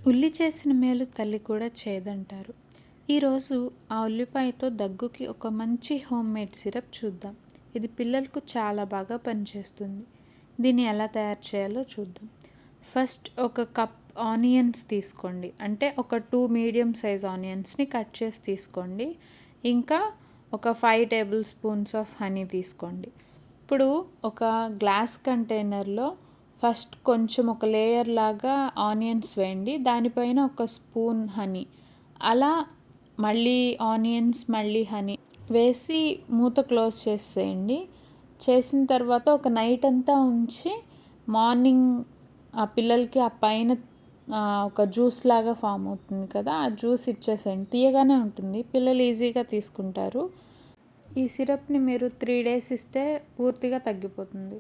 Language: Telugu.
ఉల్లి చేసిన మేలు తల్లి కూడా చేదంటారు. ఈరోజు ఆ ఉల్లిపాయతో దగ్గుకి ఒక మంచి హోమ్ మేడ్ సిరప్ చూద్దాం. ఇది పిల్లలకు చాలా బాగా పనిచేస్తుంది. దీన్ని ఎలా తయారు చేయాలో చూద్దాం. ఫస్ట్ ఒక కప్ ఆనియన్స్ తీసుకోండి. అంటే ఒక 2 మీడియం సైజ్ ఆనియన్స్ని కట్ చేసి తీసుకోండి. ఇంకా ఒక 5 టేబుల్ స్పూన్స్ ఆఫ్ హనీ తీసుకోండి. ఇప్పుడు ఒక గ్లాస్ కంటైనర్లో ఫస్ట్ కొంచెం ఒక లేయర్ లాగా ఆనియన్స్ వేయండి. దానిపైన ఒక స్పూన్ హనీ, అలా మళ్ళీ ఆనియన్స్ మళ్ళీ హనీ వేసి మూత క్లోజ్ చేసేయండి. చేసిన తర్వాత ఒక నైట్ అంతా ఉంచి మార్నింగ్ ఆ పిల్లలకి ఆ పైన ఒక జ్యూస్ లాగా ఫామ్ అవుతుంది కదా, ఆ జ్యూస్ ఇచ్చేసేయండి. తీయగానే ఉంటుంది, పిల్లలు ఈజీగా తీసుకుంటారు. ఈ సిరప్ని మీరు 3 డేస్ ఇస్తే పూర్తిగా తగ్గిపోతుంది.